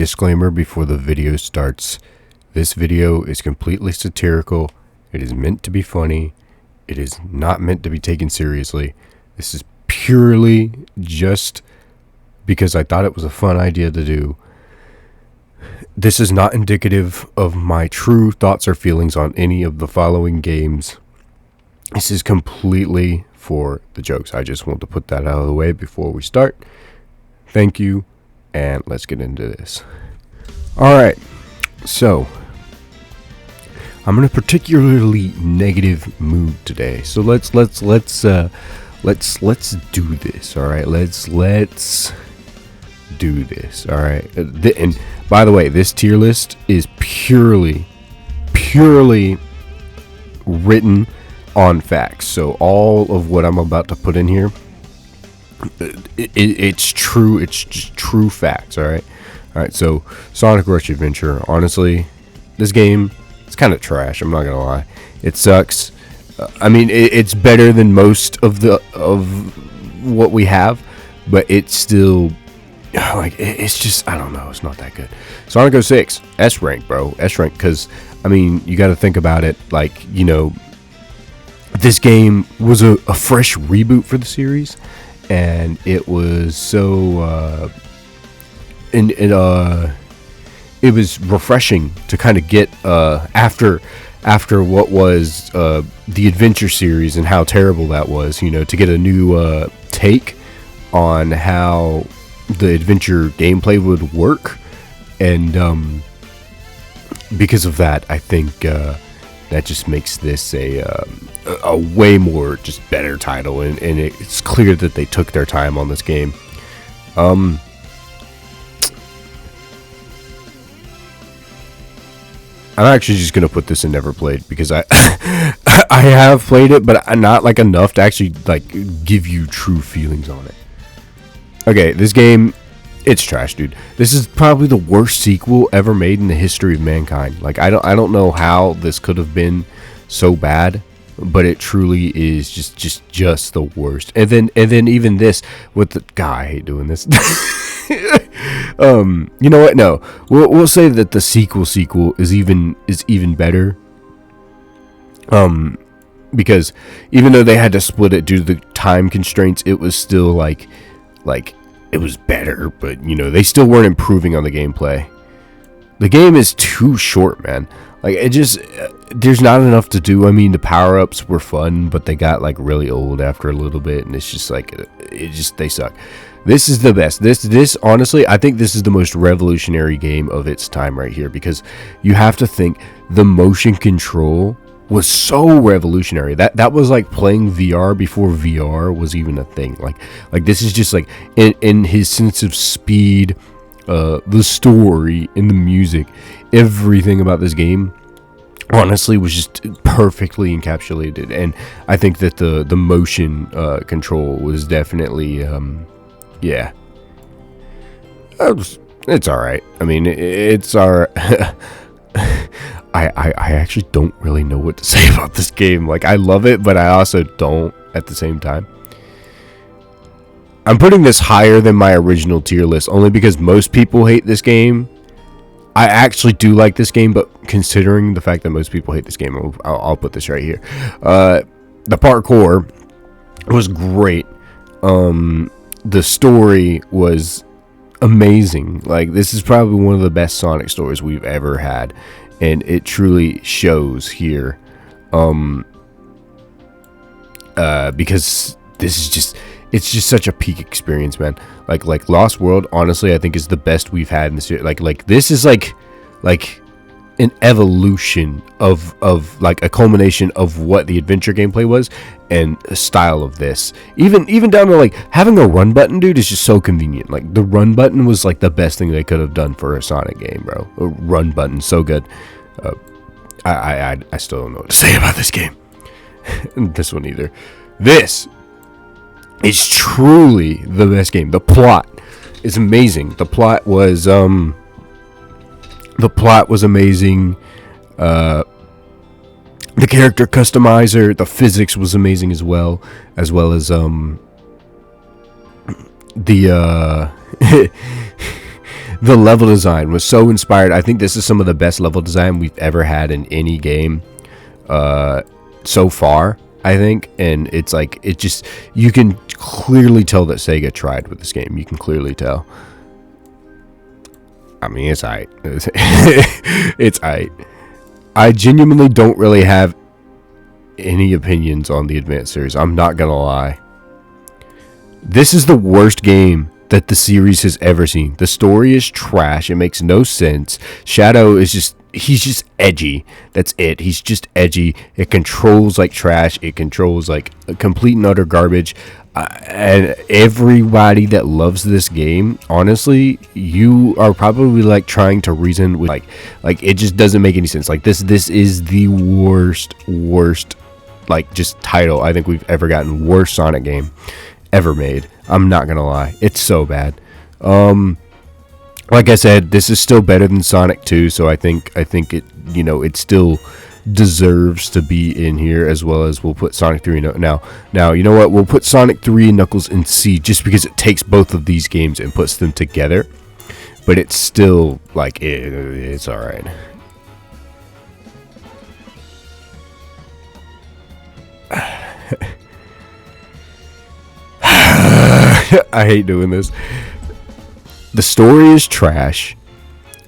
Disclaimer before the video starts. This video is completely satirical. It is meant to be funny. It is not meant to be taken seriously. This is purely just because I thought it was a fun idea to do. This is not indicative of my true thoughts or feelings on any of the following games. This is completely for the jokes. I just want to put that out of the way before we start. Thank you, and let's get into this. Alright, so I'm in a particularly negative mood today. So let's do this. All right, let's do this. All right, and by the way, this tier list is purely written on facts. So all of what I'm about to put in here, it's true. It's just true facts. All right. So Sonic Rush Adventure. Honestly, this game, it's kind of trash. I'm not gonna lie. It sucks. I mean, it's better than most of what we have, but it's still it's just, I don't know. It's not that good. Sonic 06 S rank, bro. S rank, because I mean, you got to think about it. Like, you know, this game was a fresh reboot for the series, and it was so it was refreshing to kind of get after what was the Adventure series and how terrible that was, you know, to get a new take on how the Adventure gameplay would work. And because of that, I think that just makes this a way more just better title, and it's clear that they took their time on this game. I'm actually just gonna put this in never played, because I I have played it, but not like enough to actually like give you true feelings on it. Okay, this game, it's trash, dude. This is probably the worst sequel ever made in the history of mankind. Like, I don't know how this could have been so bad, but it truly is just the worst. And then even this with the guy, I hate doing this. You know what? No, we'll say that the sequel is even better. Because even though they had to split it due to the time constraints, it was still like it was better. But you know, they still weren't improving on the gameplay. The game is too short, man. Like, it just there's not enough to do. I mean, the power-ups were fun, but they got like really old after a little bit, and it's just like they suck. This is the best. This honestly, I think this is the most revolutionary game of its time right here, because you have to think the motion control was so revolutionary. That was like playing VR before VR was even a thing. Like this is just like in his sense of speed, the story, and the music, everything about this game honestly was just perfectly encapsulated. And I think that the motion control was definitely yeah, it's all right. I mean, it's all right. I actually don't really know what to say about this game. Like, I love it, but I also don't at the same time. I'm putting this higher than my original tier list only because most people hate this game. I actually do like this game, but considering the fact that most people hate this game, I'll put this right here. The parkour was great. The story was amazing. Like, this is probably one of the best Sonic stories we've ever had, and it truly shows here. Because this is just, it's just such a peak experience, man. Like Lost World, honestly, I think is the best we've had in this year. Like this is like an evolution of like a culmination of what the Adventure gameplay was, and a style of this. Even down to like having a run button, dude, is just so convenient. Like, the run button was like the best thing they could have done for a Sonic game, bro. A run button, so good. I still don't know what to say about this game. This one either. This is truly the best game. The plot is amazing. The plot was amazing. The character customizer, the physics was amazing as well as the The level design was so inspired. I think this is some of the best level design we've ever had in any game so far, I think. And it's like, it just, you can clearly tell that Sega tried with this game. You can clearly tell. I mean, it's aight. It's aight. I genuinely don't really have any opinions on the Advance series. I'm not gonna lie. This is the worst game that the series has ever seen. The story is trash. It makes no sense. Shadow is just, he's just edgy. That's it. He's just edgy. It controls like trash. It controls like complete and utter garbage. And everybody that loves this game, honestly, you are probably like trying to reason with like it just doesn't make any sense. Like this is the worst like just title I think we've ever gotten. Worst Sonic game ever made. I'm not gonna lie, it's so bad. Like I said, this is still better than Sonic 2, so I think it, you know, it still deserves to be in here, as well as we'll put Sonic 3 now you know what, we'll put Sonic 3 and Knuckles in C, just because it takes both of these games and puts them together. But it's still like it's all right. I hate doing this. The story is trash.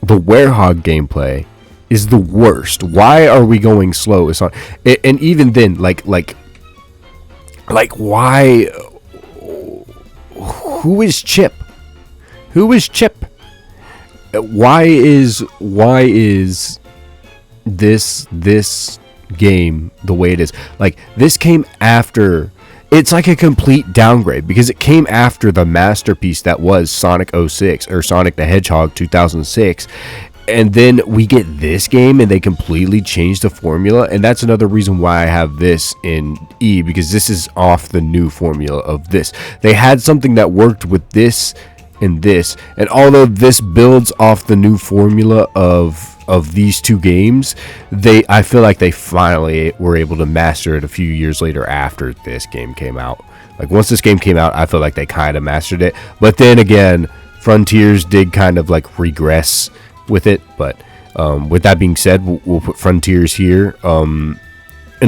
The Werehog gameplay is the worst. Why are we going slow? It's not, and even then, like why? Who is Chip? Who is Chip? Why is this game the way it is? Like, this came after. It's like a complete downgrade, because it came after the masterpiece that was Sonic 06 or Sonic the Hedgehog 2006. And then we get this game and they completely changed the formula. And that's another reason why I have this in E, because this is off the new formula of this. They had something that worked with this and this. And although this builds off the new formula of these two games, I feel like they finally were able to master it a few years later after this game came out. Like, once this game came out, I feel like they kind of mastered it. But then again, Frontiers did kind of like regress with it. But with that being said, we'll put Frontiers here. An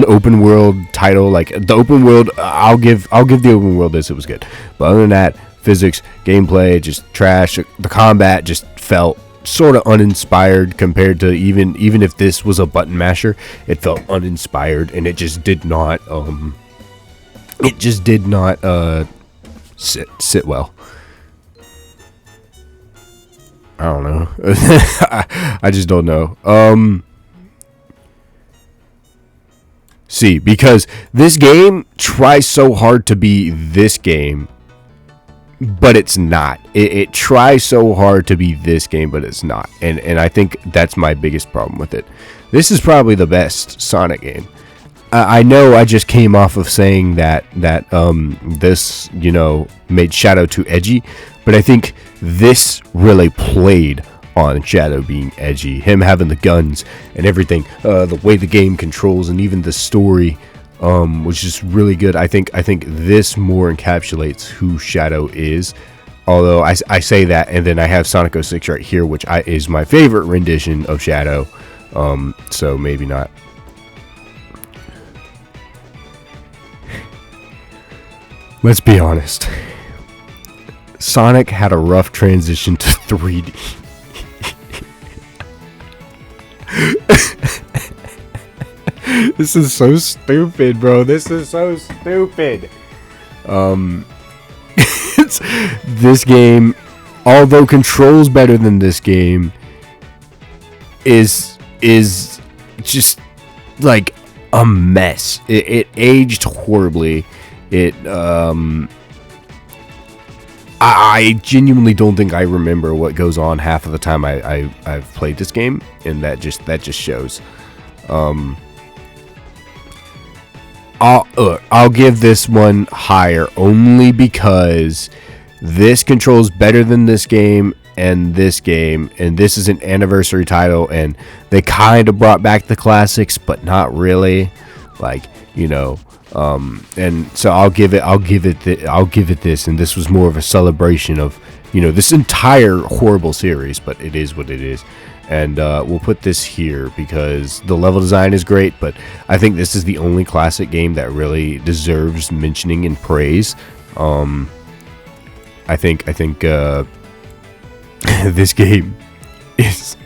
open world title, like the open world, I'll give the open world this, it was good. But other than that, physics, gameplay, just trash. The combat just felt sort of uninspired compared to even if this was a button masher. It felt uninspired, and it just did not sit well. I don't know. I just don't know. See, because this game tries so hard to be this game, but it's not. It tries so hard to be this game, but it's not. And I think that's my biggest problem with it. This is probably the best Sonic game. I know I just came off of saying that this, you know, made Shadow too edgy, but I think this really played on Shadow being edgy. Him having the guns and everything, the way the game controls, and even the story was just really good. I think this more encapsulates who Shadow is. Although I say that, and then I have Sonic 06 right here, which is my favorite rendition of Shadow. So maybe not. Let's be honest. Sonic had a rough transition to 3D. This is so stupid, bro. This is so stupid. This game, although controls better than this game, is just like a mess. It aged horribly. I genuinely don't think I remember what goes on half of the time I've played this game, and that just shows. I'll give this one higher only because this controls better than this game, and this is an anniversary title, and they kind of brought back the classics, but not really, like, you know. And so I'll give it this, and this was more of a celebration of, this entire horrible series, but it is what it is. And we'll put this here because the level design is great, but I think this is the only classic game that really deserves mentioning and praise. I think this game is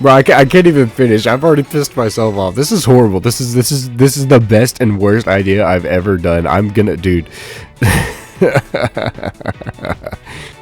bro, I can't even finish. I've already pissed myself off. This is horrible. This is the best and worst idea I've ever done. I'm gonna, dude.